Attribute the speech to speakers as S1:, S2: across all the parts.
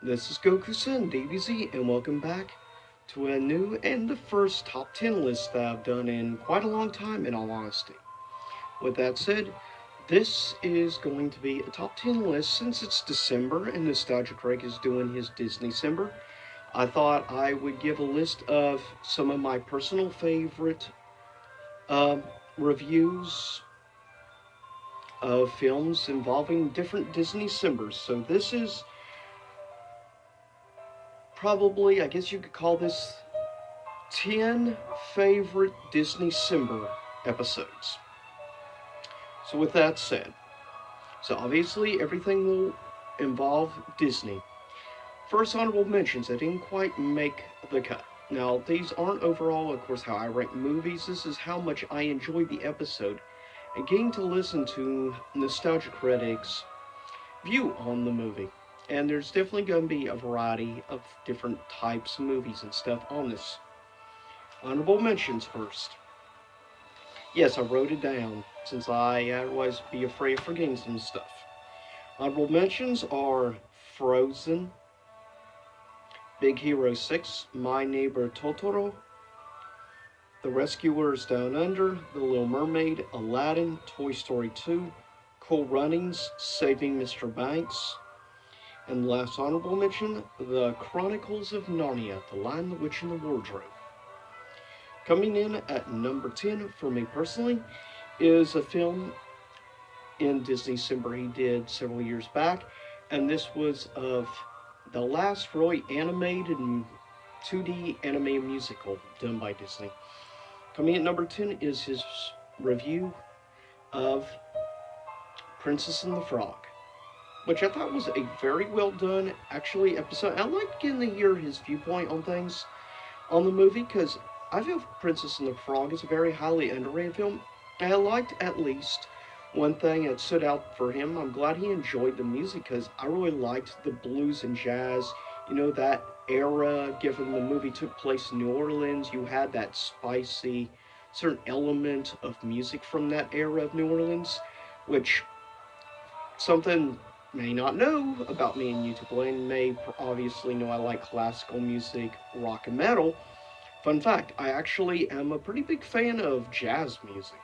S1: This is Goku-san, DBZ, and welcome back to a new and the first top 10 list that I've done in quite a long time, in all honesty. With that said, this is going to be a top 10 list since it's December and Nostalgia Craig is doing his Disneycember. I thought I would give a list of some of my personal favorite um, reviews of films involving different Disneycembers. So this is probably, I guess you could call this 10 favorite Disneycember episodes. So, with that said, so obviously everything will involve Disney. First, honorable mentions that didn't quite make the cut. Now, these aren't overall, of course, how I rank movies. This is how much I enjoyed the episode and getting to listen to Nostalgia Critics' view on the movie. And there's definitely going to be a variety of different types of movies and stuff on this. Honorable mentions first. Yes, I wrote it down since I otherwise be afraid of forgetting some stuff. Honorable mentions are Frozen, Big Hero 6, My Neighbor Totoro, The Rescuers Down Under, The Little Mermaid, Aladdin, Toy Story 2, Cool Runnings, Saving Mr. Banks, and the last honorable mention, The Chronicles of Narnia, The Lion, the Witch, and the Wardrobe. Coming in at number 10 for me personally is a film in Disneycember he did several years back, and this was of the last really animated 2D animated musical done by Disney. Coming at number 10 is his review of Princess and the Frog, which I thought was a very well done, actually, episode. I liked getting to hear his viewpoint on things on the movie because I feel Princess and the Frog is a very highly underrated film. I liked at least one thing that stood out for him. I'm glad he enjoyed the music because I really liked the blues and jazz. You know, that era, given the movie took place in New Orleans, you had that spicy, certain element of music from that era of New Orleans, which something may not know about me and YouTube Lane may obviously know I like classical music, rock, and metal. Fun fact, I actually am a pretty big fan of jazz music.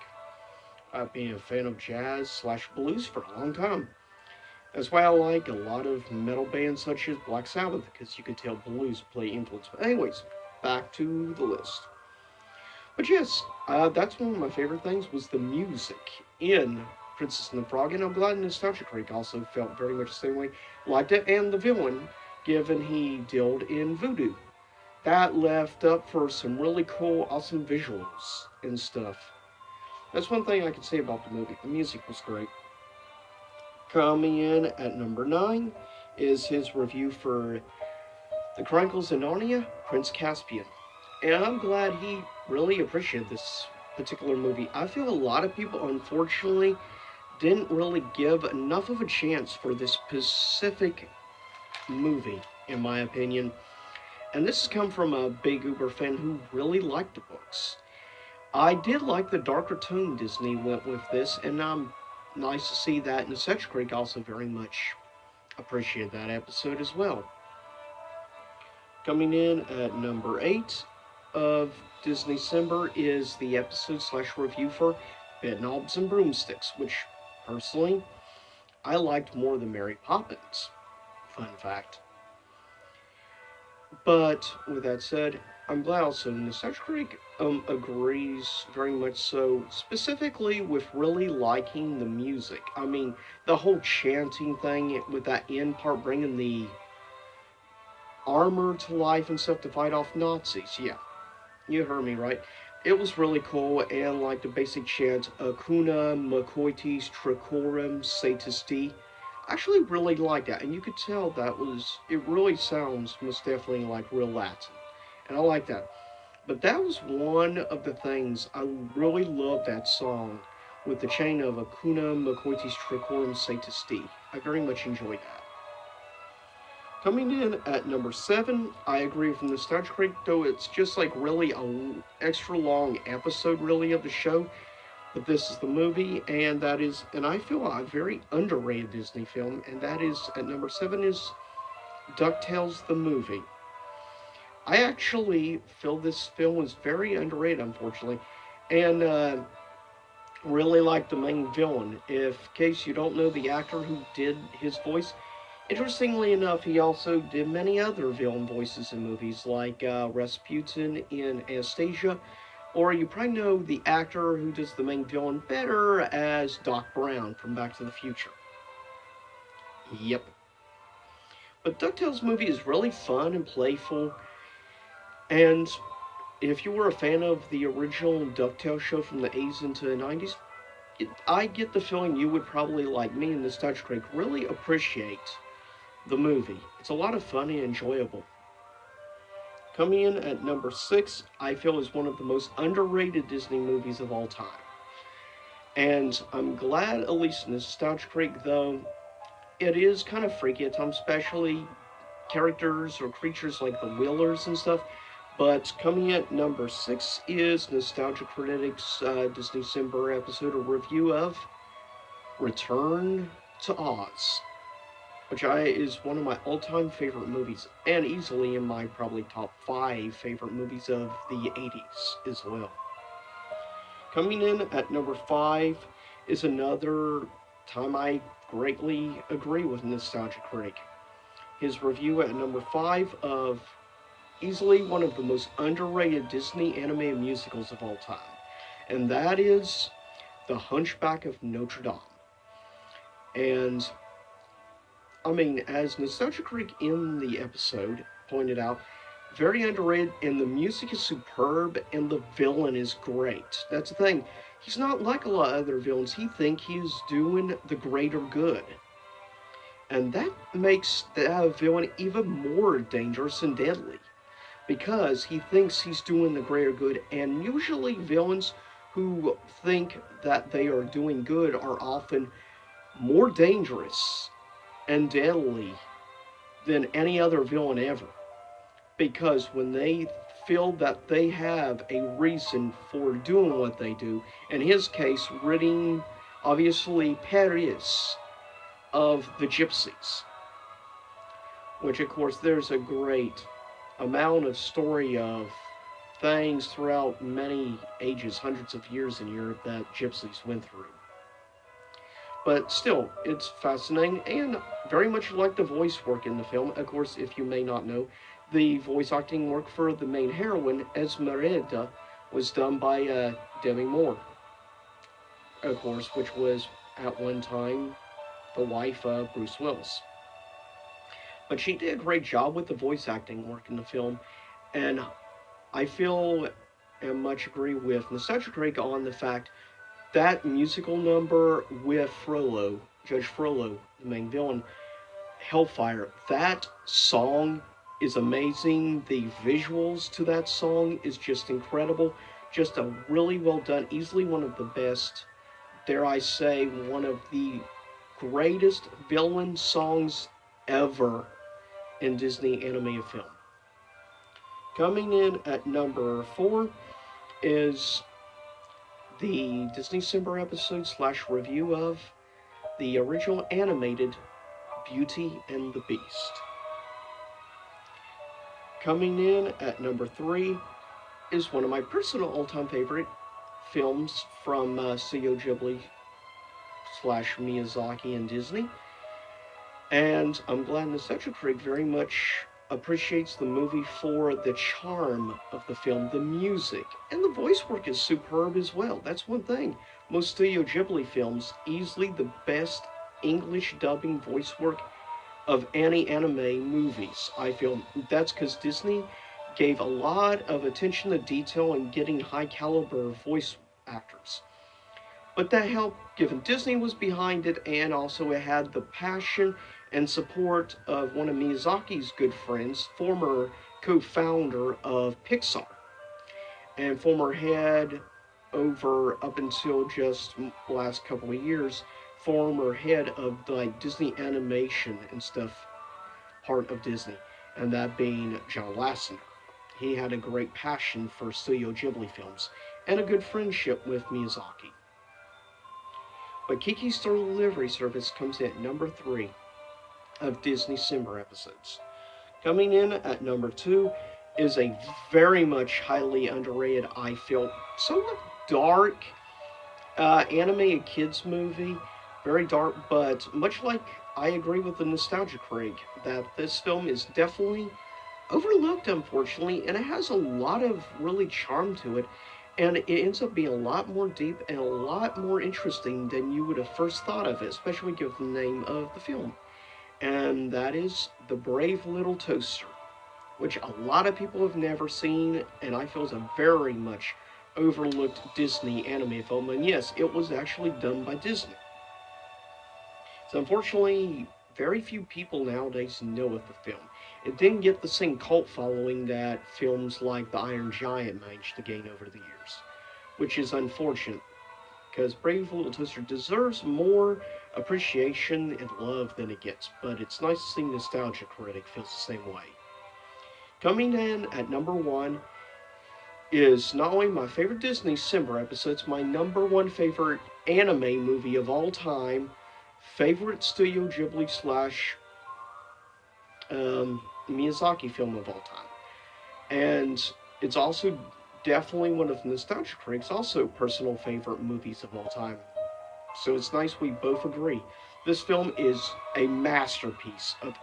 S1: I've been a fan of jazz slash blues for a long time. That's why I like a lot of metal bands such as Black Sabbath, because you can tell blues play influence. But anyways, back to the list. But yes, that's one of my favorite things was the music in Princess and the Frog, and I'm glad Nostalgia Creek also felt very much the same way. Liked it, and the villain, given he dealt in voodoo. That left up for some really cool, awesome visuals and stuff. That's one thing I can say about the movie. The music was great. Coming in at number 9 is his review for The Chronicles of Narnia, Prince Caspian. And I'm glad he really appreciated this particular movie. I feel a lot of people, unfortunately, didn't really give enough of a chance for this specific movie, in my opinion. And this has come from a big Uber fan who really liked the books. I did like the darker tone Disney went with this, and I'm nice to see that. And Nostalgia Creek also very much appreciated that episode as well. Coming in at number 8 of Disneycember is the episode slash review for Bedknobs and Broomsticks, which personally I liked more than Mary Poppins. Fun fact. But with that said, I'm glad also Nostalgia Creek agrees very much so, specifically with really liking the music. I mean, the whole chanting thing with that end part, bringing the armor to life and stuff to fight off Nazis. Yeah, you heard me right. It was really cool, and like the basic chant, Acuna Macoitis Tricorum Satisti. I actually really liked that, and you could tell it really sounds most definitely like real Latin. And I like that. But that was one of the things I really loved that song with the chain of Acuna Macoitis Tricorum Satisti. I very much enjoyed that. Coming in at number 7, I agree with Nostalgia Creek, though it's just like really a extra long episode really of the show. But this is the movie, and that is, and I feel a very underrated Disney film, and that is at number 7 is Ducktales the movie. I actually feel this film was very underrated, unfortunately, and really like the main villain. If, in case you don't know the actor who did his voice, interestingly enough, he also did many other villain voices in movies like Rasputin in Anastasia, or you probably know the actor who does the main villain better as Doc Brown from Back to the Future. Yep. But DuckTales movie is really fun and playful, and if you were a fan of the original DuckTales show from the 80s into the 90s, I get the feeling you would probably, like me and Nostalgia Creek, really appreciate the movie. It's a lot of fun and enjoyable. Coming in at number 6, I feel is one of the most underrated Disney movies of all time. And I'm glad, at least in Nostalgia Creek, though, it is kind of freaky at times, especially characters or creatures like the Wheelers and stuff. But coming at number 6 is Nostalgia Critic's Disneycember episode, a review of Return to Oz, which is one of my all-time favorite movies, and easily in my probably top 5 favorite movies of the 80s as well. Coming in at number 5 is another time I greatly agree with Nostalgia Critic. His review at number 5 of easily one of the most underrated Disney animated musicals of all time, and that is The Hunchback of Notre Dame. And I mean, as Nostalgia Creek in the episode pointed out, very underrated, and the music is superb, and the villain is great. That's the thing. He's not like a lot of other villains. He thinks he's doing the greater good. And that makes the villain even more dangerous and deadly, because he thinks he's doing the greater good, and usually villains who think that they are doing good are often more dangerous and deadly than any other villain ever. Because when they feel that they have a reason for doing what they do, in his case, ridding, obviously, Paris of the Gypsies. Which, of course, there's a great amount of story of things throughout many ages, hundreds of years in Europe, that Gypsies went through. But still, it's fascinating, and very much like the voice work in the film. Of course, if you may not know, the voice acting work for the main heroine, Esmeralda, was done by Demi Moore, of course, which was at one time the wife of Bruce Willis. But she did a great job with the voice acting work in the film, and I feel and much agree with Nostalgia Creek on the fact that musical number with Frollo, Judge Frollo, the main villain, Hellfire, that song is amazing. The visuals to that song is just incredible. Just a really well done, easily one of the best, dare I say, one of the greatest villain songs ever in Disney animated film. Coming in at number 4 is the Disneycember episode / review of the original animated Beauty and the Beast. Coming in at number 3 is one of my personal all-time favorite films from Studio Ghibli / Miyazaki and Disney. And I'm glad Nostalgia Creek very much appreciates the movie for the charm of the film, the music, and the voice work is superb as well. That's one thing. Most Studio Ghibli films, easily the best English dubbing voice work of any anime movies, I feel. That's because Disney gave a lot of attention to detail in getting high caliber voice actors. But that helped given Disney was behind it, and also it had the passion and support of one of Miyazaki's good friends, former co-founder of Pixar, and former head over up until just the last couple of years, former head of the Disney animation and stuff, part of Disney, and that being John Lasseter. He had a great passion for Studio Ghibli films and a good friendship with Miyazaki. But Kiki's Delivery Service comes in at number 3 of Disneycember episodes. Coming in at number 2 is a very much highly underrated, I feel, somewhat dark animated kids movie. Very dark, but much like I agree with the nostalgia critic that this film is definitely overlooked, unfortunately, and it has a lot of really charm to it, and it ends up being a lot more deep and a lot more interesting than you would have first thought of it, especially given the name of the film. And that is The Brave Little Toaster, which a lot of people have never seen, and I feel is a very much overlooked Disney anime film. And yes, it was actually done by Disney. So unfortunately, very few people nowadays know of the film. It didn't get the same cult following that films like The Iron Giant managed to gain over the years, which is unfortunate because Brave Little Toaster deserves more appreciation and love than it gets, but it's nice to see Nostalgia Critic feels the same way. Coming in at number 1 is not only my favorite Disneycember episode, it's my number 1 favorite anime movie of all time, favorite Studio Ghibli slash Miyazaki film of all time. And it's also definitely one of Nostalgia Critics' also personal favorite movies of all time. So it's nice we both agree. This film is a masterpiece of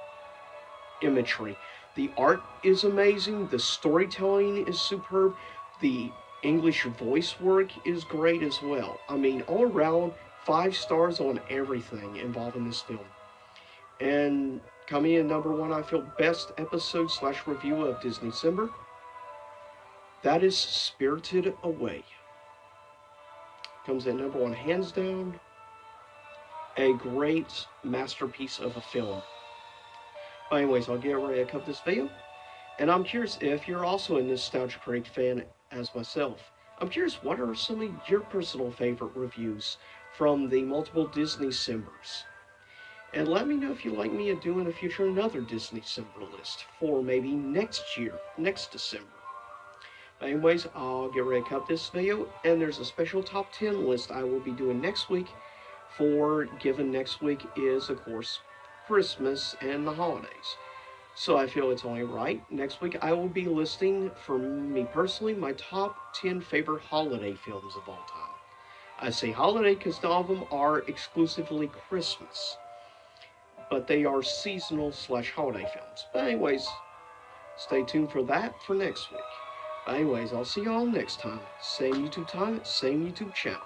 S1: imagery. The art is amazing, the storytelling is superb, the English voice work is great as well. I mean, all around, 5 stars on everything involving this film. And coming in number 1, I feel best episode slash review of Disneycember. That is Spirited Away. Comes in number 1, hands down. A great masterpiece of a film. But anyways, I'll get ready to cut this video. And I'm curious if you're also a Nostalgia Critic fan as myself. I'm curious, what are some of your personal favorite reviews from the multiple Disneycembers? And let me know if you'd like me to do in the future another Disneycember list for maybe next year, next December. But anyways, I'll get ready to cut this video, and there's a special top 10 list I will be doing next week given next week is, of course, Christmas and the holidays. So I feel it's only right. Next week I will be listing, for me personally, my top 10 favorite holiday films of all time. I say holiday because all of them are exclusively Christmas, but they are seasonal slash holiday films. But anyways, stay tuned for that for next week. But anyways, I'll see y'all next time. Same YouTube channel.